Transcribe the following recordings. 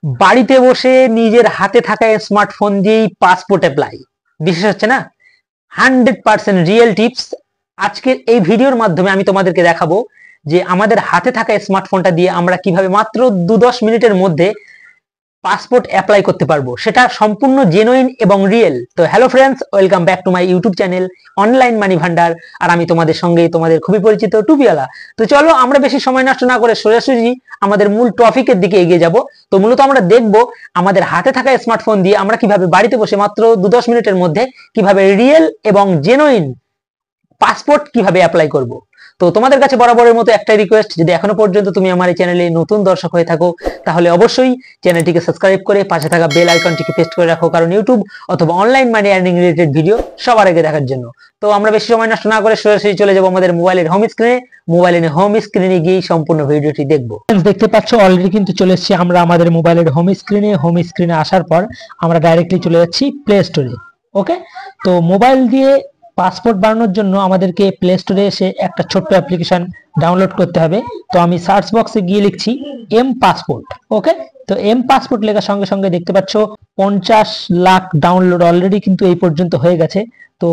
বাড়িতে বসে নিজের হাতে থাকা স্মার্টফোন দিয়েই পাসপোর্ট অ্যাপ্লাই। বিশ্বাস হচ্ছে না? 100% রিয়েল টিপস। আজকের এই ভিডিওর মাধ্যমে আমি তোমাদেরকে দেখাবো যে আমাদের হাতে থাকা স্মার্টফোনটা দিয়ে আমরা কিভাবে মাত্র 2-10 মিনিটের মধ্যে পাসপোর্ট অ্যাপ্লাই করতে পারবো, সেটা সম্পূর্ণ জেনুইন এবং রিয়েল। তো hello friends, welcome back to my YouTube channel online money Bhandar. আর আমি তোমাদের সঙ্গে তোমাদের খুবই পরিচিত টুপিওয়ালা। তো চলো আমরা বেশি সময় নষ্ট না করে সোজাসুজি আমাদের মূল টপিকের দিকে এগিয়ে যাব। তো মূলত আমরা দেখব আমাদের হাতে থাকা স্মার্টফোন দিয়ে আমরা কিভাবে বাড়িতে বসে মাত্র 2-10 মিনিটের মধ্যে কিভাবে রিয়েল এবং জেনুইন পাসপোর্ট কিভাবে অ্যাপ্লাই করব। তো তোমাদের কাছে বরাবরের মতো একটাই রিকোয়েস্ট, যদি এখনো পর্যন্ত তুমি আমার এই চ্যানেলে নতুন দর্শক হয়ে থাকো তাহলে অবশ্যই চ্যানেলটিকে সাবস্ক্রাইব করে পাশে থাকা বেল আইকনটিকে প্রেস করে রাখো, কারণ ইউটিউব অথবা online money earning related video সবার আগে দেখার জন্য। তো আমরা বেশি সময় নষ্ট না করে সরাসরি চলে যাব আমাদের মোবাইলের হোম স্ক্রিনে। মোবাইলের হোম স্ক্রিনে গিয়ে সম্পূর্ণ ভিডিওটি দেখবো। দেখতে পাচ্ছ অলরেডি কিন্তু চলে এসেছি আমরা আমাদের মোবাইলের হোম স্ক্রিনে। হোম স্ক্রিনে আসার পর আমরা ডাইরেক্টলি চলে যাচ্ছি প্লে স্টোরে। ওকে, তো মোবাইল দিয়ে পাসপোর্ট বানানোর জন্য আমাদেরকে প্লে স্টোরে এসে একটা ছোট্ট অ্যাপ্লিকেশন ডাউনলোড করতে হবে। তো আমি সার্চ বক্সে গিয়ে লিখছি এম পাসপোর্ট। ওকে, তো এম পাসপোর্ট লেখার সঙ্গে সঙ্গে দেখতে পাচ্ছ 50 লাখ ডাউনলোড অলরেডি কিন্তু এই পর্যন্ত হয়ে গেছে। তো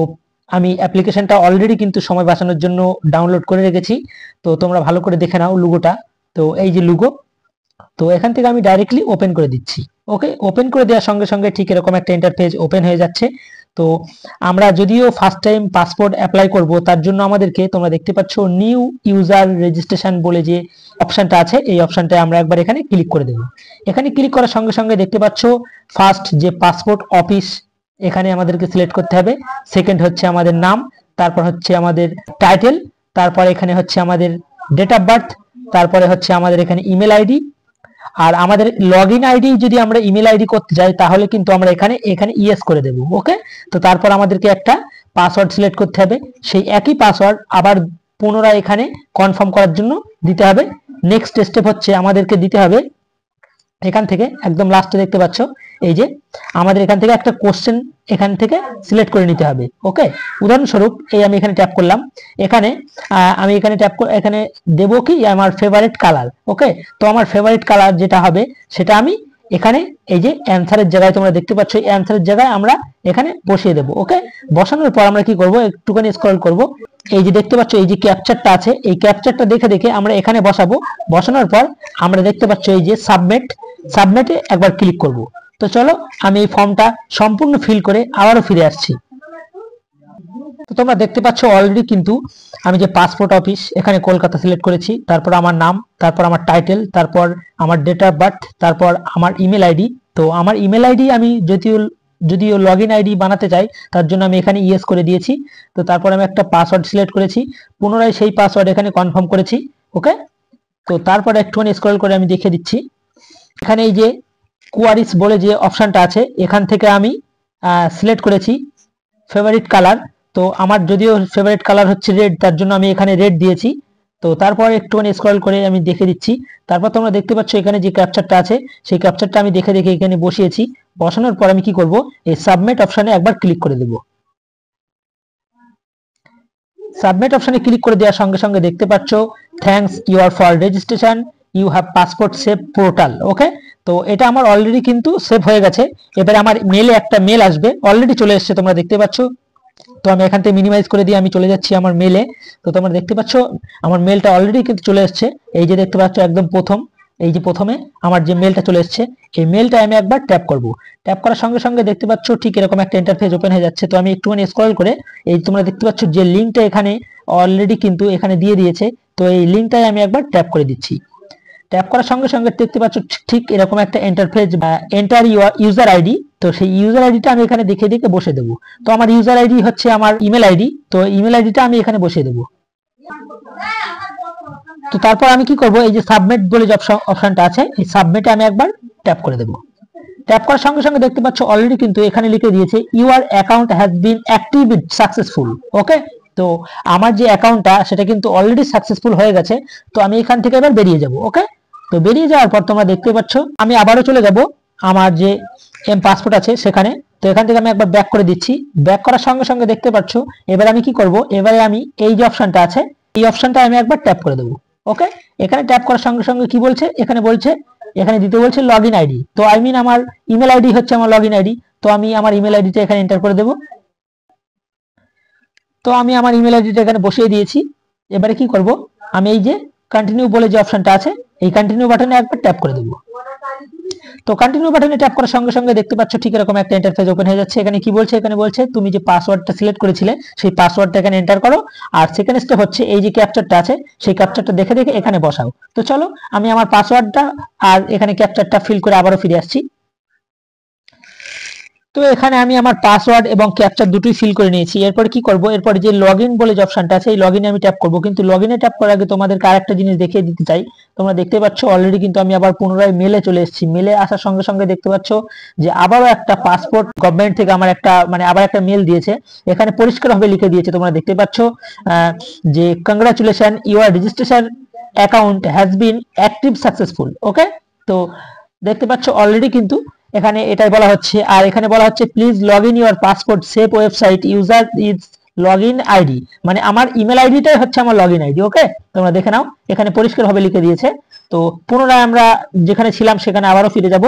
আমি অ্যাপ্লিকেশনটা অলরেডি কিন্তু সময় বাঁচানোর জন্য ডাউনলোড করে রেখেছি। তো তোমরা ভালো করে দেখে নাও লুগোটা। তো এই যে লুগো, তো এখান থেকে আমি ডাইরেক্টলি ওপেন করে দিচ্ছি। ওকে, ওপেন করে দেওয়ার সঙ্গে সঙ্গে ঠিক এরকম একটা ইন্টারফেস ওপেন হয়ে যাচ্ছে। তো আমরা যদিও ফার্স্ট টাইম পাসপোর্ট অ্যাপ্লাই করব, তার জন্য আমাদেরকে তোমরা দেখতে পাচ্ছ নিউ ইউজার রেজিস্ট্রেশন বলে যে অপশনটা আছে, এই অপশনটায় আমরা একবার এখানে ক্লিক করে দেব। এখানে ক্লিক করার সঙ্গে সঙ্গে দেখতে পাচ্ছ ফার্স্ট যে পাসপোর্ট অফিস এখানে আমাদেরকে সিলেক্ট করতে হবে। সেকেন্ড হচ্ছে আমাদের নাম, তারপর হচ্ছে আমাদের টাইটেল, তারপর এখানে হচ্ছে আমাদের ডেট অফ বার্থ, তারপরে হচ্ছে আমাদের এখানে ইমেল আইডি। আর আমাদের লগইন আইডি যদি আমরা ইমেল আইডি করতে যাই তাহলে কিন্তু আমরা এখানে ইয়েস করে দেব। ওকে, তো তারপর আমাদেরকে একটা পাসওয়ার্ড সিলেক্ট করতে হবে। সেই একই পাসওয়ার্ড আবার পুনরায় এখানে কনফার্ম করার জন্য দিতে হবে। নেক্সট স্টেপ হচ্ছে আমাদেরকে দিতে হবে এখান থেকে একদম লাস্টে দেখতে পাচ্ছ এই যে আমাদের এখান থেকে একটা কোশ্চেন এখান থেকে সিলেক্ট করে নিতে হবে। ওকে, উদাহরণস্বরূপ এই আমি এখানে ট্যাপ করলাম। এখানে আমি এখানে ট্যাপ করে এখানে দেবো কি আমার ফেভারিট কালার। ওকে, তো আমার ফেভারিট কালার যেটা হবে সেটা আমি এখানে এই যে অ্যানসারের জায়গায় তোমরা দেখতে পাচ্ছ এই অ্যানসারের জায়গায় আমরা এখানে বসিয়ে দেবো। ওকে, বসানোর পর আমরা কি করব, একটুখানি স্ক্রল করব। এই যে দেখতে পাচ্ছ এই যে ক্যাপচারটা আছে, এই ক্যাপচারটা দেখে দেখে আমরা এখানে বসাবো। বসানোর পর আমরা দেখতে পাচ্ছ এই যে সাবমিটে একবার ক্লিক করব। তো চলো আমি এই ফর্মটা সম্পূর্ণ ফিল করে আবারও ফিরে আসছি। তো তোমরা দেখতে পাচ্ছ অলরেডি কিন্তু আমি যে পাসপোর্ট অফিস এখানে কলকাতা সিলেক্ট করেছি, তারপর আমার নাম, তারপর আমার টাইটেল, তারপর আমার ডেট অফ বার্থ, তারপর আমার ইমেল আইডি। তো আমার ইমেল আইডি আমি যদিও লগইন আইডি বানাতে চাই তার জন্য আমি এখানে ইয়েস করে দিয়েছি। তো তারপর আমি একটা পাসওয়ার্ড সিলেক্ট করেছি, পুনরায় সেই পাসওয়ার্ড এখানে কনফার্ম করেছি। ওকে, তো তারপর একটুখানি স্ক্রল করে আমি দেখিয়ে দিচ্ছি। এখানে এই যে কোয়ারিস বলে যে অপশনটা আছে এখান থেকে আমি সিলেক্ট করেছি ফেভারিট কালার। তো আমার যদিও ফেভারিট কালার হচ্ছে রেড, তার জন্য আমি এখানে রেড দিয়েছি। তো তারপর একটুখানি স্ক্রল করে আমি দেখে দিচ্ছি। তারপর তোমরা দেখতে পাচ্ছ এখানে যে ক্যাপচারটা আছে সেই ক্যাপচারটা আমি দেখে দেখে এখানে বসিয়েছি। বসানোর পর আমি কি করব, এই সাবমিট অপশনে একবার ক্লিক করে দেব। সাবমিট অপশনে ক্লিক করে দেওয়ার সঙ্গে সঙ্গে দেখতে পাচ্ছ thanks your for registration, you have passport Seva portal. Okay, তো এটা আমার অলরেডি কিন্তু সেভ হয়ে গেছে। এবারে আমার মেলে একটা মেল আসবে, অলরেডি চলে এসেছে তোমরা দেখতে পাচ্ছ। তো আমি এখান থেকে মিনিমাইজ করে দিয়ে আমি চলে যাচ্ছি আমার মেলে। তো তোমরা দেখতে পাচ্ছ আমার মেলটা অলরেডি কিন্তু চলে এসেছে। এই যে দেখতে পাচ্ছ একদম প্রথম, এই যে প্রথমে আমার যে মেলটা চলে এসেছে এই মেলটা আমি একবার ট্যাপ করব। ট্যাপ করার সঙ্গে সঙ্গে দেখতে পাচ্ছ ঠিক এরকম একটা ইন্টারফেস ওপেন হয়ে যাচ্ছে। তো আমি একটুখানি স্ক্রল করে এই তোমরা দেখতে পাচ্ছ যে লিঙ্কটা এখানে অলরেডি কিন্তু এখানে দিয়ে দিয়েছে। তো এই লিঙ্কটাই আমি একবার ট্যাপ করে দিচ্ছি। ট্যাপ করার সঙ্গে সঙ্গে দেখতে পাচ্ছ ঠিক এরকম একটা ইন্টারফেস, এন্টার ইউজার আইডি। তো সেই ইউজার আইডিটা আমি এখানে দেখে দেখে বসে দেবো। তো আমার ইউজার আইডি হচ্ছে আমার ইমেল আইডি, তো ইমেল আইডিটা আমি এখানে বসিয়ে দেবো। তো তারপর আমি কি করব, এই যে সাবমিট বলে যে অপশনটা আছে এই সাবমিটে আমি একবার ট্যাপ করে দেবো। ট্যাপ করার সঙ্গে সঙ্গে দেখতে পাচ্ছ অলরেডি কিন্তু এখানে লিখে দিয়েছে your account has been activate successful. Okay, তো আমার যে অ্যাকাউন্টটা সেটা কিন্তু অলরেডি সাকসেসফুল হয়ে গেছে। তো আমি এখান থেকে এবার বেরিয়ে যাব। ওকে, তো বেরিয়ে যাওয়ার পর তোমরা দেখতে পাচ্ছ আমি আবারও চলে যাব আমার যে এম পাসপোর্ট আছে সেখানে। তো এখান থেকে আমি একবার ব্যাক করে দিচ্ছি। ব্যাক করার সঙ্গে সঙ্গে দেখতে পাচ্ছ এবার আমি কি করব, এবারে আমি এই যে অপশনটা আছে এই অপশনটা আমি একবার ট্যাপ করে দেবো। ওকে, এখানে ট্যাপ করার সঙ্গে সঙ্গে কি বলছে, এখানে বলছে এখানে দিতে বলছে লগইন আইডি। তো আই মিন আমার ইমেল আইডি হচ্ছে আমার লগইন আইডি। তো আমি আমার ইমেল আইডিটা এখানে এন্টার করে দেব। তো আমি আমার ইমেল আইডিটা এখানে বসিয়ে দিয়েছি। এবারে কি করব, আমি এই যে কন্টিনিউ বলে যে অপশনটা আছে এই কন্টিনিউ বাটনে একবার ট্যাপ করে দেব। তো কন্টিনিউ বাটনে ট্যাপ করার সঙ্গে সঙ্গে দেখতে পাচ্ছ ঠিক এরকম একটা ইন্টারফেস ওপেন হয়ে যাচ্ছে। এখানে কি বলছে, এখানে বলছে তুমি যে পাসওয়ার্ডটা সিলেক্ট করেছিলে সেই পাসওয়ার্ডটা এখানে এন্টার করো, আর সেকেন্ড স্টেপ হচ্ছে এই যে ক্যাপচারটা আছে সেই ক্যাপচারটা দেখে দেখে এখানে বসাও। তো চলো আমি আমার পাসওয়ার্ডটা আর এখানে ক্যাপচারটা ফিল করে আবারও ফিরে আসছি। তো এখানে আমি আমার পাসওয়ার্ড এবং ক্যাপচার দুটোই ফিল করে নিয়েছি। এরপর কি করব, এরপর যে লগইন বলে যে অপশনটা আছে এই লগইনে আমি ট্যাপ করব। কিন্তু লগইনে ট্যাপ করার আগে তোমাদেরকে আরেকটা জিনিস দেখিয়ে দিতে চাই। তোমরা দেখতে পাচ্ছ অলরেডি কিন্তু আমি আবার পুনরায় মেলে চলে এসেছি। মেলে আসার সঙ্গে সঙ্গে দেখতে পাচ্ছ যে আবারও একটা পাসপোর্ট গভর্নমেন্ট থেকে আমার একটা আবার একটা মেল দিয়েছে। এখানে পরিষ্কারভাবে লিখে দিয়েছে, তোমরা দেখতে পাচ্ছ যে congratulation your registration account has been active successful. Okay, তো দেখতে পাচ্ছ অলরেডি কিন্তু এখানে এটাই বলা হচ্ছে। আর এখানে বলা হচ্ছে please log in your passport save website user is log in ID, মানে আমার ইমেল আইডিটাই হচ্ছে আমার লগ ইন আইডি। ওকে, তোমরা দেখে নাও এখানে পরিষ্কারভাবে লিখে দিয়েছে। তো পুনরায় আমরা যেখানে ছিলাম সেখানে আবারও ফিরে যাব।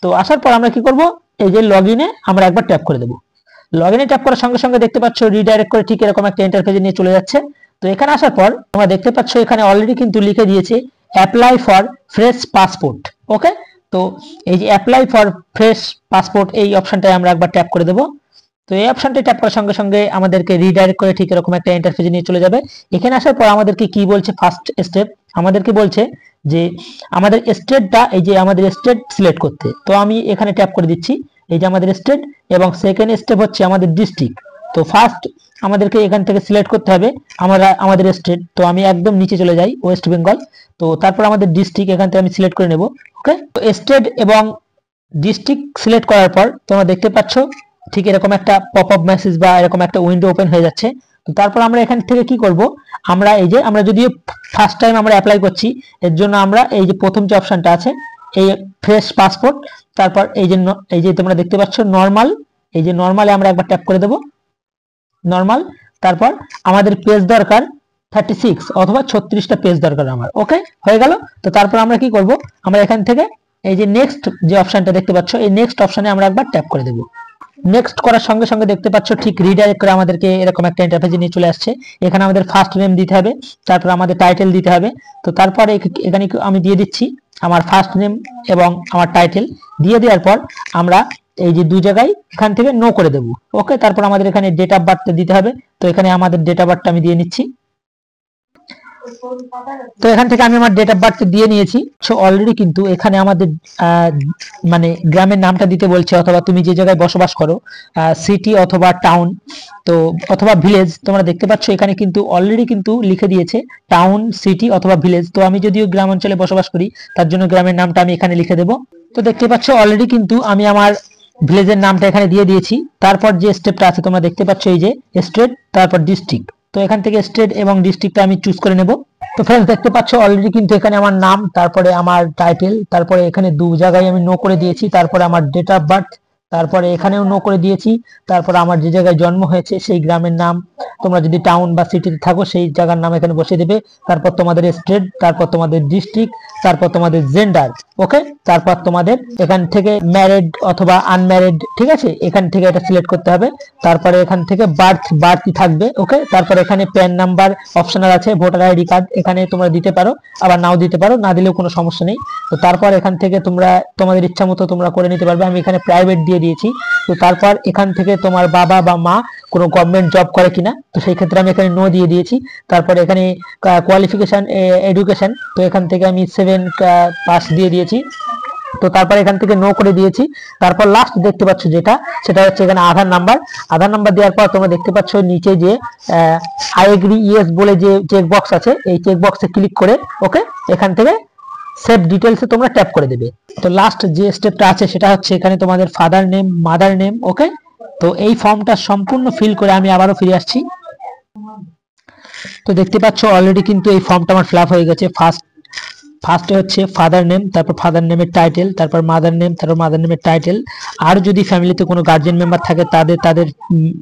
তো আসার পর আমরা কি করব, এই যে লগ ইনে আমরা একবার ট্যাপ করে দেব। লগ ইনে ট্যাপ করার সঙ্গে সঙ্গে দেখতে পাচ্ছ রিডাইরেক্ট করে ঠিক এরকম একটা ইন্টারফেসে নিয়ে চলে যাচ্ছে। তো এখানে আসার পর তোমরা দেখতে পাচ্ছ এখানে অলরেডি কিন্তু লিখে দিয়েছে অ্যাপ্লাই ফর ফ্রেশ পাসপোর্ট। ওকে, তো এই যে অ্যাপ্লাই ফর ফ্রেশ পাসপোর্ট এই অপশনটায় আমরা একবার ট্যাপ করে দেব। তো এই অপশনটা ট্যাপ করার সঙ্গে সঙ্গে আমাদেরকে রিডাইরেক্ট করে ঠিক এরকম একটা ইন্টারফেসে নিয়ে চলে যাবে। এখানে আসার পর আমাদেরকে কি বলছে, ফার্স্ট স্টেপ আমাদেরকে বলছে যে আমাদের স্টেটটা, এই যে আমাদের স্টেট সিলেক্ট করতে। তো আমি এখানে ট্যাপ করে দিচ্ছি এই যে আমাদের স্টেট, এবং সেকেন্ড স্টেপ হচ্ছে আমাদের ডিস্ট্রিক্ট। তো ফার্স্ট আমাদেরকে এখান থেকে সিলেক্ট করতে হবে আমাদের স্টেট। তো আমি একদম নিচে চলে যাই, ওয়েস্ট বেঙ্গল। তো তারপর আমাদের ডিস্ট্রিক্ট এখান থেকে আমি সিলেক্ট করে নেব। ওকে, তো স্টেট এবং ডিস্ট্রিক্ট সিলেক্ট করার পর তোমরা দেখতে পাচ্ছ ঠিক এরকম একটা পপ আপ মেসেজ বা এরকম একটা উইন্ডো ওপেন হয়ে যাচ্ছে। তো তারপর আমরা এখান থেকে কি করব, আমরা এই যে আমরা যদিও ফার্স্ট টাইম আমরা অ্যাপ্লাই করছি এর জন্য আমরা এই যে প্রথম যে অপশনটা আছে এই ফ্রেশ পাসপোর্ট, তারপর এই যে তোমরা দেখতে পাচ্ছ নরমাল, এই যে নরমালে আমরা একবার ট্যাপ করে দেব নরমাল। তারপর আমাদের পেজ দরকার 36 অথবা 36টা পেজ দরকার আমার। ওকে, হয়ে গেল। তো তারপর আমরা কি করব, আমরা এখান থেকে এই যে নেক্সট যে অপশনটা দেখতে পাচ্ছ এই নেক্সট অপশনে আমরা একবার ট্যাপ করে দেব। নেক্সট করার সঙ্গে সঙ্গে দেখতে পাচ্ছ ঠিক রিডাইরেক্ট করে আমাদেরকে এরকম একটা ইন্টারফেসে নিয়ে চলে আসছে। এখানে আমাদের ফার্স্ট নেম দিতে হবে, তারপর আমাদের টাইটেল দিতে হবে। তো তারপরে এখানে আমি দিয়ে দিচ্ছি আমার ফার্স্ট নেম এবং আমার টাইটেল। দিয়ে দেওয়ার পর আমরা এই যে দুই জায়গায় এখান থেকে নো করে দেব। ওকে, তারপর আমাদের এখানে ডেট অফ বার্থ দিতে হবে। তো এখানে আমাদের ডেট অফ বার্থটা আমি দিয়ে নিচ্ছি। তো এখান থেকে আমি আমার ডেট অফ বার্থ দিয়ে নিয়েছি। সো অলরেডি কিন্তু এখানে আমাদের মানে গ্রামের নামটা দিতে বলছে, অথবা তুমি যে জায়গায় বসবাস করো সিটি অথবা টাউন তো অথবা ভিলেজ। তোমরা দেখতে পাচ্ছ এখানে কিন্তু অলরেডি কিন্তু লিখে দিয়েছে টাউন, সিটি অথবা ভিলেজ। তো আমি যদিও গ্রাম অঞ্চলে বসবাস করি তার জন্য গ্রামের নামটা আমি এখানে লিখে দেব। তো দেখতে পাচ্ছ অলরেডি কিন্তু আমি আমার ভিলেজের নামটা এখানে দিয়ে দিয়েছি। তারপর যে স্টেপটা আছে তোমরা দেখতে পাচ্ছ এই যে স্টেট তারপর ডিস্ট্রিক্ট। তো এখান থেকে স্টেট এবং ডিস্ট্রিক্টটা আমি চুজ করে নেব। তো फ्रेंड्स দেখতে পাচ্ছ অলরেডি কিন্তু এখানে আমার নাম, তারপরে আমার টাইটেল, তারপরে এখানে দু জায়গায় আমি নো করে দিয়েছি, তারপরে আমার ডেট অফ বার্থ, তারপরে এখানেও নো করে দিয়েছি, তারপর আমার যে জায়গায় জন্ম হয়েছে সেই গ্রামের নাম, তোমরা যদি টাউন বা সিটিতে থাকো সেই জায়গার নাম এখানে বসিয়ে দেবে, তারপর তোমাদের স্টেট, তারপর তোমাদের ডিস্ট্রিক্ট, তারপর তোমাদের জেন্ডার। ওকে, তারপর তোমাদের এখান থেকে ম্যারিড অথবা আনম্যারিড, ঠিক আছে, এখান থেকে এটা সিলেক্ট করতে হবে। তারপরে এখান থেকে বার্থই থাকবে। ওকে, তারপর এখানে প্যান নাম্বার অপশনাল আছে, ভোটার আইডি কার্ড এখানে তোমরা দিতে পারো, আবার নাও দিতে পারো, না দিলেও কোনো সমস্যা নেই। তো তারপর এখান থেকে তোমরা তোমাদের ইচ্ছা মতো তোমরা করে নিতে পারবে। আমি এখানে প্রাইভেট দিয়ে দিয়েছি। তো তারপর এখান থেকে তোমার বাবা বা মা কোনো গভর্নমেন্ট জব করে কিনা, তো সেই ক্ষেত্রে আমি এখানে নো দিয়ে দিয়েছি। তারপরে এখানে কোয়ালিফিকেশন এডুকেশন, তো এখান থেকে আমি 7 পাস দিয়ে দিয়েছি। তো তারপর এখান থেকে নো করে দিয়েছি। তারপর লাস্ট দেখতে পাচ্ছ সেটা হচ্ছে এখানে আধার নাম্বার দেওয়ার পর তোমরা দেখতে পাচ্ছ নিচে যে আই এগ্রি ইয়েস বলে যে চেক বক্স আছে, এই চেক বক্সে ক্লিক করে ওকে এখান থেকে সেভ ডিটেলসে তোমরা ট্যাপ করে দেবে। তো লাস্ট যে স্টেপটা আছে সেটা হচ্ছে এখানে তোমাদের ফাদার নেম, মাদার নেম। ওকে, তো এই ফর্মটা সম্পূর্ণ ফিল করে আমি আবারও ফিরে আসছি। তো দেখতে পাচ্ছ অলরেডি কিন্তু এই ফর্মটা আমার ফিল আপ হয়ে গেছে। ফার্স্ট ফার্স্টে হচ্ছে ফাদার নেম, তারপর ফাদার নেমের টাইটেল, তারপর মাদার নেম, তারপর মাদার নেমের টাইটেল। আর যদি ফ্যামিলিতে কোনো গার্জিয়ান মেম্বার থাকে তাদের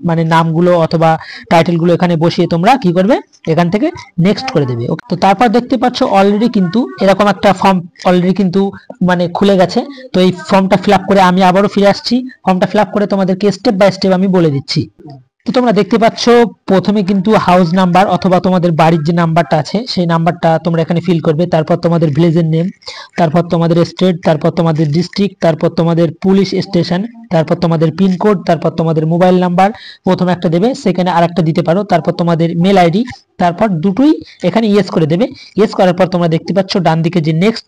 মানে নামগুলো অথবা টাইটেলগুলো এখানে বসিয়ে তোমরা কি করবে, এখান থেকে নেক্সট করে দেবে। তো তারপর দেখতে পাচ্ছ অলরেডি কিন্তু এরকম একটা ফর্ম অলরেডি কিন্তু মানে খুলে গেছে। তো এই ফর্মটা ফিল আপ করে আমি আবারও ফিরে আসছি। ফর্মটা ফিল আপ করে তোমাদেরকে স্টেপ বাই স্টেপ আমি বলে দিচ্ছি। তো তোমরা দেখতে পাচ্ছ প্রথমে কিন্তু হাউস নাম্বার অথবা তোমাদের বাড়ির যে নাম্বারটা আছে সেই নাম্বারটা তোমরা এখানে ফিল করবে। তারপর তোমাদের ভিলেজের নেম, তারপর তোমাদের স্টেট, তারপর তোমাদের ডিস্ট্রিক্ট, তারপর তোমাদের পুলিশ স্টেশন, তারপর তোমাদের পিনকোড, তারপর তোমাদের মোবাইল নাম্বার প্রথমে একটা দেবে, সেকেন্ডে আরেকটা দিতে পারো, তারপর তোমাদের মেল আইডি, তারপর দুটোই এখানে ইয়েস করে দেবে। ইয়েস করার পর তোমরা দেখতে পাচ্ছ ডান দিকে যে নেক্সট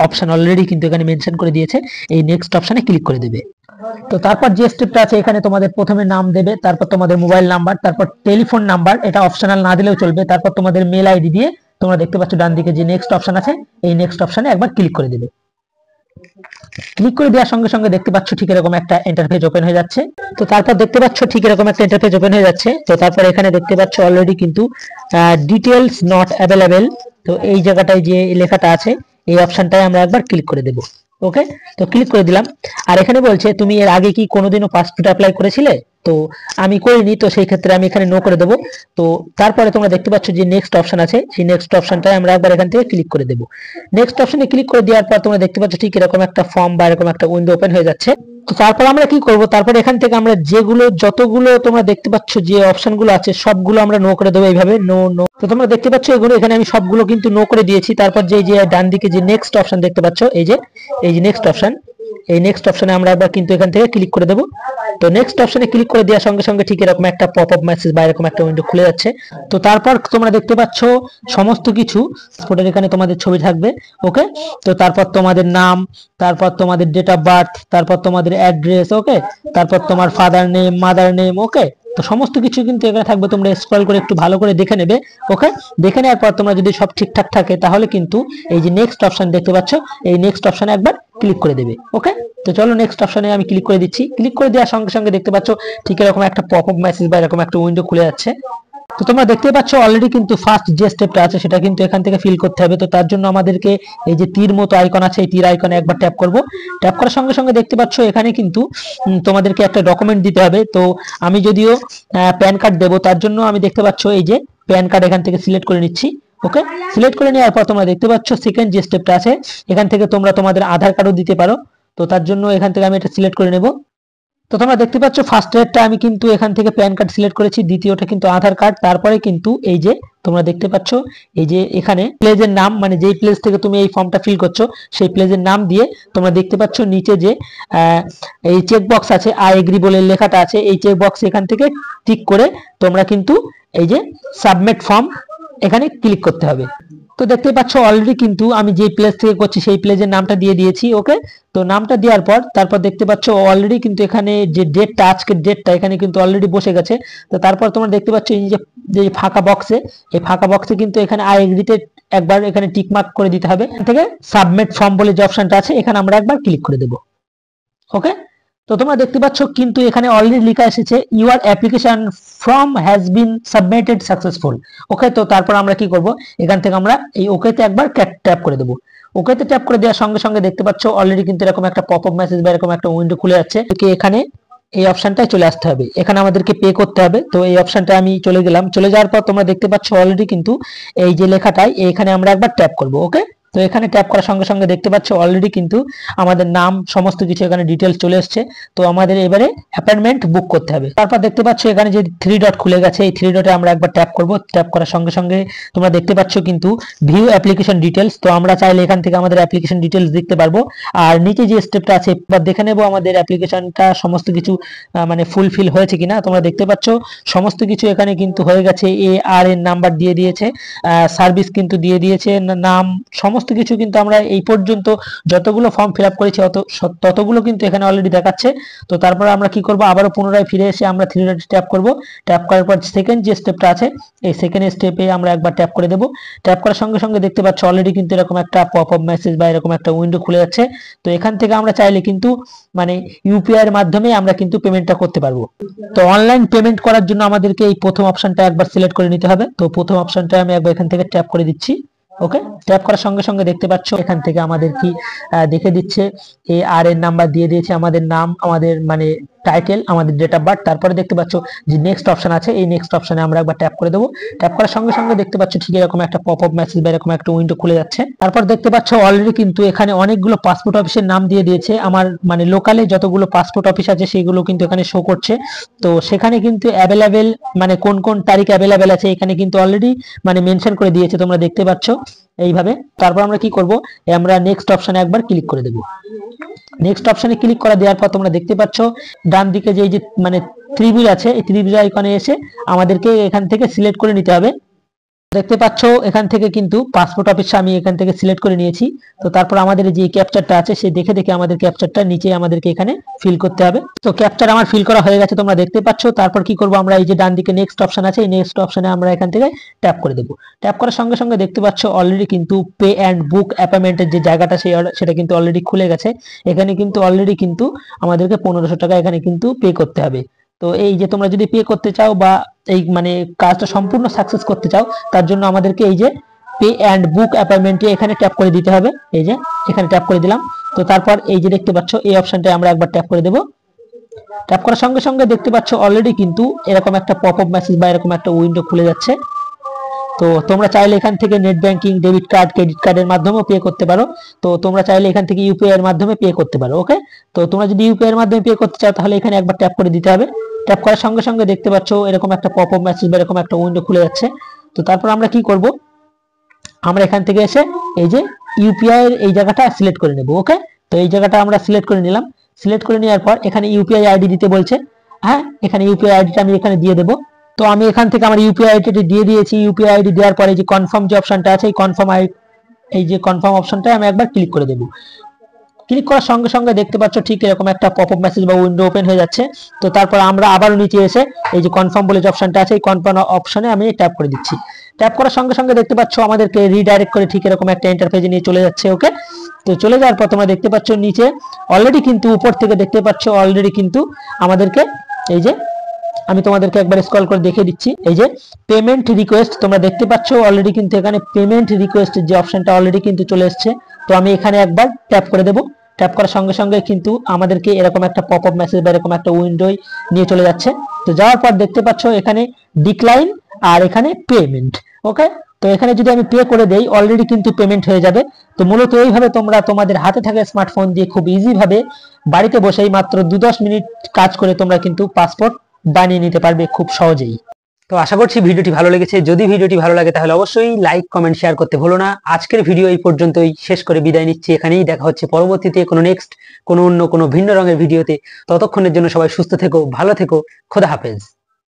অপশন অলরেডি কিন্তু এখানে মেনশন করে দিয়েছে, এই নেক্সট অপশনে ক্লিক করে দেবে। তো তারপর যে স্টেপটা আছে এখানে তোমাদের প্রথমে নাম দেবে, তারপর তোমাদের মোবাইল নাম্বার, তারপর টেলিফোন নাম্বার, এটা অপশনাল না দিলেও চলবে, তারপর তোমাদের মেল আইডি দিয়ে তোমরা দেখতে পাচ্ছ ডান দিকে যে নেক্সট অপশন আছে এই নেক্সট অপশনে একবার ক্লিক করে দেবে। ক্লিক করে দেওয়ার সঙ্গে সঙ্গে দেখতে পাচ্ছ ঠিক এরকম একটা ইন্টারফেস ওপেন হয়ে যাচ্ছে। তো তারপর দেখতে পাচ্ছ ঠিক এরকম একটা ইন্টারফেস ওপেন হয়ে যাচ্ছে। তো তারপর এখানে দেখতে পাচ্ছ অলরেডি কিন্তু ডিটেইলস নট অ্যাভেলেবেল, তো এই জায়গাটায় যে লেখাটা আছে এই অপশনটায় আমরা একবার ক্লিক করে দেব। ওকে, তো ক্লিক করে দিলাম। আর এখানে বলছে তুমি এর আগে কি কোনোদিনও পাসপোর্ট অ্যাপ্লাই করেছিলে, তো আমি করিনি, তো সেই ক্ষেত্রে আমি এখানে নো করে দেবো। তো তারপরে তোমরা দেখতে পাচ্ছ যে নেক্সট অপশন আছে সেই নেক্সট অপশনটায় আমরা একবার এখান থেকে ক্লিক করে দেবো। নেক্সট অপশনে ক্লিক করে দেওয়ার পর তোমরা দেখতে পাচ্ছ ঠিক এরকম একটা ফর্ম বা এরকম একটা উইন্ডো ওপেন হয়ে যাচ্ছে। তো তারপর আমরা কি করব, তারপর এখান থেকে আমরা যতগুলো তোমরা দেখতে পাচ্ছ যে অপশনগুলো আছে সবগুলো আমরা নো করে দেবো এইভাবে, নো নো। তো তোমরা দেখতে পাচ্ছ এগুলো এখানে আমি সবগুলো কিন্তু নো করে দিয়েছি। তারপর যে ডান দিকে যে নেক্সট অপশন দেখতে পাচ্ছ এই যে নেক্সট অপশন, এই নেক্সট অপশনে আমরা একবার কিন্তু এখান থেকে ক্লিক করে দেবো। তো নেক্সট অপশনে ক্লিক করে দেওয়ার সঙ্গে সঙ্গে ঠিক এরকম একটা পপ আপ মেসেজ বা এরকম একটা উইন্ডো খুলে যাচ্ছে। তো তারপর তোমরা দেখতে পাচ্ছ সমস্ত কিছু পাসপোর্টের এখানে তোমাদের ছবি থাকবে। ওকে, তো তারপর তোমাদের নাম, তারপর তোমাদের ডেট অফ বার্থ, তারপর তোমাদের অ্যাড্রেস, ওকে, তারপর তোমার ফাদার নেম, মাদার নেম, ওকে, তো সমস্ত কিছু কিন্তু এখানে থাকবে। তোমরা স্ক্রল করে একটু ভালো করে দেখে নেবে। ওকে, দেখে নেওয়ার পর তোমরা যদি সব ঠিকঠাক থাকে তাহলে কিন্তু এই যে নেক্সট অপশন দেখতে পাচ্ছ এই নেক্সট অপশনে একবার ক্লিক করে দেবে। ওকে, তো চলো নেক্সট অপশনে আমি ক্লিক করে দিচ্ছি। ক্লিক করে দেওয়ার সঙ্গে সঙ্গে দেখতে পাচ্ছ ঠিক এরকম একটা পপ আপ মেসেজ বা এরকম একটা উইন্ডো খুলে যাচ্ছে। তো তোমরা দেখতে পাচ্ছ অলরেডি কিন্তু ফার্স্ট যে স্টেপটা আছে সেটা কিন্তু এখান থেকে ফিল করতে হবে। তো তার জন্য আমাদেরকে এই যে তীর মতো আইকন আছে এই তীর আইকনে একবার ট্যাপ করব। ট্যাপ করার সঙ্গে সঙ্গে দেখতে পাচ্ছ এখানে কিন্তু তোমাদেরকে একটা ডকুমেন্ট দিতে হবে। তো আমি যদিও প্যান কার্ড দেবো, তার জন্য আমি দেখতে পাচ্ছ এই যে প্যান কার্ড এখান থেকে সিলেক্ট করে নিচ্ছি। ওকে, সিলেক্ট করে নেওয়ার পর তোমরা দেখতে পাচ্ছ সেকেন্ড যে স্টেপটা আছে এখান থেকে তোমরা তোমাদের আধার কার্ডও দিতে পারো। তো তার জন্য এখান থেকে আমি এটা সিলেক্ট করে নেব। তো তোমরা দেখতে পাচ্ছ ফার্স্ট রেটটা আমি কিন্তু এখান থেকে প্যান কার্ড সিলেক্ট করেছি, দ্বিতীয়টা কিন্তু আধার কার্ড, তারপরে কিন্তু এই যে তোমরা দেখতে পাচ্ছ এই যে এখানে প্লেজের নাম, মানে যেই প্লেস থেকে তুমি এই ফর্মটা ফিল করছো সেই প্লেজের নাম দিয়ে তোমরা দেখতে পাচ্ছ নিচে যে এই চেক বক্স আছে আই এগ্রি বলে লেখাটা আছে, এই চেক বক্স এখান থেকে টিক করে তোমরা কিন্তু এই যে সাবমিট ফর্ম এখানে ক্লিক করতে হবে। তো দেখতে পাচ্ছ অলরেডি কিন্তু আমি যে প্লেস থেকে করছি সেই প্লেসের নামটা দিয়ে দিয়েছি। ওকে, তো নামটা দেওয়ার পর তারপর দেখতে পাচ্ছ অলরেডি কিন্তু এখানে যে ডেটটা আজকের ডেটটা এখানে কিন্তু অলরেডি বসে গেছে। তো তারপর তোমরা দেখতে পাচ্ছ এই যে ফাঁকা বক্সে, এই ফাঁকা বক্সে কিন্তু এখানে আই এগ্রিতে একবার এখানে টিক মার্ক করে দিতে হবে। এখান থেকে সাবমিট ফর্ম বলে যে অপশনটা আছে এখানে আমরা একবার ক্লিক করে দেব। ওকে, তো তোমরা দেখতে পাচ্ছ কিন্তু এখানে অলরেডি লেখা এসেছে your application form has been submitted successful. Okay, তো তারপর আমরা কি করব, এখান থেকে আমরা এই ওকেতে একবার ট্যাপ করে দেব। ওকেতে ট্যাপ করে দেওয়ার সঙ্গে সঙ্গে দেখতে পাচ্ছ অলরেডি কিন্তু এরকম একটা পপ আপ মেসেজ বা এরকম একটা উইন্ডো খুলে যাচ্ছে। এখানে এই অপশনটায় চলে আসতে হবে, এখানে আমাদেরকে পে করতে হবে। তো এই অপশনটা আমি চলে গেলাম। চলে যাওয়ার পর তোমরা দেখতে পাচ্ছ অলরেডি কিন্তু এই যে লেখাটাই এখানে আমরা একবার ট্যাপ করব। ওকে, তো এখানে ট্যাপ করার সঙ্গে সঙ্গে দেখতে পাচ্ছ অলরেডি কিন্তু আমাদের নাম সমস্ত কিছু এখানে ডিটেলস চলে এসেছে। তো আমাদের এবারে অ্যাপয়েন্টমেন্ট বুক করতে হবে। তারপর দেখতে পাচ্ছ এখানে যে 3 ডট খুলে গেছে এই 3 ডটে আমরা একবার ট্যাপ করব। ট্যাপ করার সঙ্গে সঙ্গে তোমরা দেখতে পাচ্ছ কিন্তু ভিউ অ্যাপ্লিকেশন ডিটেলস। তো আমরা চাইলে এখান থেকে আমাদের অ্যাপ্লিকেশন ডিটেলস দেখতে পারবো। আর নিচে যে স্টেপটা আছে এবার দেখে নেব আমাদের অ্যাপ্লিকেশনটা সমস্ত কিছু মানে ফুলফিল হয়েছে কিনা। তোমরা দেখতে পাচ্ছ সমস্ত কিছু এখানে কিন্তু হয়ে গেছে। এর নাম্বার দিয়ে দিয়েছে, সার্ভিস কিন্তু দিয়ে দিয়েছে, নাম সমস্ত কিছু কিন্তু আমরা এই পর্যন্ত যতগুলো ফর্ম ফিল আপ করেছি ততগুলো কিন্তু এখানে অলরেডি দেখাচ্ছে। তো তারপরে আমরা কি করব, আবারও পুনরায় ফিরে এসে আমরা 3 ডট ট্যাপ করব। ট্যাপ করার পর সেকেন্ড যে স্টেপটা আছে এই সেকেন্ড স্টেপে আমরা একবার ট্যাপ করে দেব। ট্যাপ করার সঙ্গে সঙ্গে দেখতে পাচ্ছ অলরেডি কিন্তু এরকম একটা পপ আপ মেসেজ বা এরকম একটা উইন্ডো খুলে যাচ্ছে। তো এখান থেকে আমরা চাইলে কিন্তু মানে ইউপিআই এর মাধ্যমে আমরা কিন্তু পেমেন্টটা করতে পারবো। তো অনলাইন পেমেন্ট করার জন্য আমাদেরকে এই প্রথম অপশনটা একবার সিলেক্ট করে নিতে হবে। তো প্রথম অপশনটা আমি একবার এখান থেকে ট্যাপ করে দিচ্ছি। ওকে, ট্যাপ করার সঙ্গে সঙ্গে দেখতে পাচ্ছ এখান থেকে আমাদের কি দেখে দিচ্ছে আর এর নাম্বার দিয়ে দিয়েছে, আমাদের নাম, আমাদের মানে টাইটেল, আমাদের ডেট অফ বার্থ। তারপরে দেখতে পাচ্ছ যে নেক্সট অপশন আছে, এই নেক্সট অপশনে আমরা একবার ট্যাপ করে দেবো। ট্যাপ করার সঙ্গে সঙ্গে দেখতে পাচ্ছ ঠিক এরকম একটা পপ আপ মেসেজ বা এরকম একটা উইন্ডো খুলে যাচ্ছে। তারপর দেখতে পাচ্ছ অলরেডি কিন্তু এখানে অনেকগুলো পাসপোর্ট অফিসের নাম দিয়ে দিয়েছে। আমার মানে লোকালে যতগুলো পাসপোর্ট অফিস আছে সেগুলো কিন্তু এখানে শো করছে। তো সেখানে কিন্তু অ্যাভেলেবেল মানে কোন কোন তারিখ অ্যাভেলেবেল আছে এখানে কিন্তু অলরেডি মানে মেনশন করে দিয়েছে, তোমরা দেখতে পাচ্ছ এইভাবে। তারপর আমরা কি করব, আমরা নেক্সট অপশনে একবার ক্লিক করে দেব। নেক্সট অপশনে ক্লিক করে দেওয়ার পর তোমরা দেখতে পাচ্ছ ডান দিকে যে এই যে মানে ত্রিভুজ আছে, এই ত্রিভুজ আইকনে এসে আমাদেরকে এখান থেকে সিলেক্ট করে নিতে হবে। দেখতে পাচ্ছ এখান থেকে কিন্তু পাসপোর্ট অফিস আমি এখান থেকে সিলেক্ট করে নিয়েছি। তো তারপর আমাদের যে ক্যাপচারটা আছে সে দেখে দেখে আমাদের ক্যাপচারটা নিচে আমাদেরকে এখানে ফিল করতে হবে। তো ক্যাপচার আমার ফিল করা হয়ে গেছে, তোমরা দেখতে পাচ্ছ। তারপর কি করব, আমরা এই যে ডান দিকে নেক্সট অপশন আছে, এই নেক্সট অপশনে আমরা এখান থেকে ট্যাপ করে দেব। ট্যাপ করার সঙ্গে সঙ্গে দেখতে পাচ্ছ অলরেডি কিন্তু পে অ্যান্ড বুক অ্যাপয়েন্টমেন্টের যে জায়গাটা সেটা কিন্তু অলরেডি খুলে গেছে। এখানে কিন্তু অলরেডি কিন্তু আমাদেরকে 1500 টাকা এখানে কিন্তু পে করতে হবে। তো এই যে তোমরা যদি পে করতে চাও বা এই মানে কাজটা সম্পূর্ণ সাকসেস করতে চাও, তার জন্য আমাদেরকে এই যে পে অ্যান্ড বুক অ্যাপয়েন্টমেন্টে এখানে ট্যাপ করে দিতে হবে। এই যে এখানে ট্যাপ করে দিলাম। তো তারপর এই যে দেখতে পাচ্ছ এই অপশনটা আমরা একবার ট্যাপ করে দেব। ট্যাপ করার সঙ্গে সঙ্গে দেখতে পাচ্ছ অলরেডি কিন্তু এরকম একটা পপ আপ মেসেজ বা এরকম একটা উইন্ডো খুলে যাচ্ছে। তো তোমরা চাইলে এখান থেকে net banking, debit card, credit কার্ডের মাধ্যমেও পে করতে পারো। তো তোমরা চাইলে এখান থেকে ইউপিআই এর মাধ্যমে পে করতে পারো। ওকে, তো তোমরা যদি ইউপিআই এর মাধ্যমে পে করতে চাও তাহলে এখানে একবার ট্যাপ করে দিতে হবে। ট্যাপ করার সঙ্গে সঙ্গে দেখতে পাচ্ছ এরকম একটা পপ আপ মেসেজ বা এরকম একটা উইন্ডো খুলে যাচ্ছে। তো তারপর আমরা কি করব, আমরা এখান থেকে এসে এই যে ইউপিআই এর এই জায়গাটা সিলেক্ট করে নেব। ওকে, তো এই জায়গাটা আমরা সিলেক্ট করে নিলাম। সিলেক্ট করে নেওয়ার পর এখানে ইউপিআই আইডি দিতে বলছে। হ্যাঁ, এখানে ইউপিআই আইডিটা আমি এখানে দিয়ে দেবো। তো আমি এখান থেকে আমার ইউপিআই আইডিটি দিয়ে দিয়েছি। ইউপিআই আইডি দেওয়ার পরে যে কনফার্ম যে অপশনটা আছে, এই যে কনফার্ম অপশনটায় আমি একবার ক্লিক করে দেব। ক্লিক করার সঙ্গে সঙ্গে দেখতে পাচ্ছ ঠিক এরকম একটা পপ আপ মেসেজ বা উইন্ডো ওপেন হয়ে যাচ্ছে। তো তারপর আমরা আবারও নিচে এসে এই যে কনফার্ম বলে যে অপশনটা আছে, এই কনফার্ম অপশনে আমি ট্যাপ করে দিচ্ছি। ট্যাপ করার সঙ্গে সঙ্গে দেখতে পাচ্ছ আমাদেরকে রিডাইরেক্ট করে ঠিক এরকম একটা ইন্টারফেসে নিয়ে চলে যাচ্ছে। ওকে, তো চলে যাওয়ার পর তোমরা দেখতে পাচ্ছ নিচে অলরেডি কিন্তু উপর থেকে দেখতে পাচ্ছ অলরেডি কিন্তু আমাদেরকে এই যে আমি তোমাদেরকে একবার স্ক্রল করে দেখিয়ে দিচ্ছি, এই যে পেমেন্ট রিকোয়েস্ট তোমরা দেখতে পাচ্ছ অলরেডি কিন্তু এখানে পেমেন্ট রিকোয়েস্টের যে অপশনটা অলরেডি কিন্তু চলে এসেছে। তো আমি এখানে একবার ট্যাপ করে দেব। ট্যাপ করার সঙ্গে সঙ্গে কিন্তু আমাদেরকে এরকম একটা পপ আপ মেসেজ বা এরকম একটা উইন্ডো নিয়ে চলে যাচ্ছে। তো যাওয়ার পর দেখতে পাচ্ছ এখানে ডিক্লাইন আর এখানে পেমেন্ট। ওকে, তো এখানে যদি আমি পে করে দেই অলরেডি কিন্তু পেমেন্ট হয়ে যাবে। তো মূলত এইভাবে তোমরা তোমাদের হাতে থাকা স্মার্টফোন দিয়ে খুব ইজি ভাবে বাড়িতে বসেই মাত্র 2-10 মিনিট কাজ করে তোমরা কিন্তু পাসপোর্ট বানিয়ে নিতে পারবে খুব সহজেই। তো আশা করছি ভিডিওটি ভালো লেগেছে। যদি ভিডিওটি ভালো লাগে তাহলে অবশ্যই লাইক, কমেন্ট, শেয়ার করতে ভুলো না। আজকের ভিডিও এই পর্যন্তই শেষ করে বিদায় নিচ্ছি। এখানেই দেখা হচ্ছে পরবর্তীতে কোনো অন্য কোনো ভিন্ন রঙের ভিডিওতে। ততক্ষণের জন্য সবাই সুস্থ থেকো, ভালো থেকো, খোদা হাফেজ।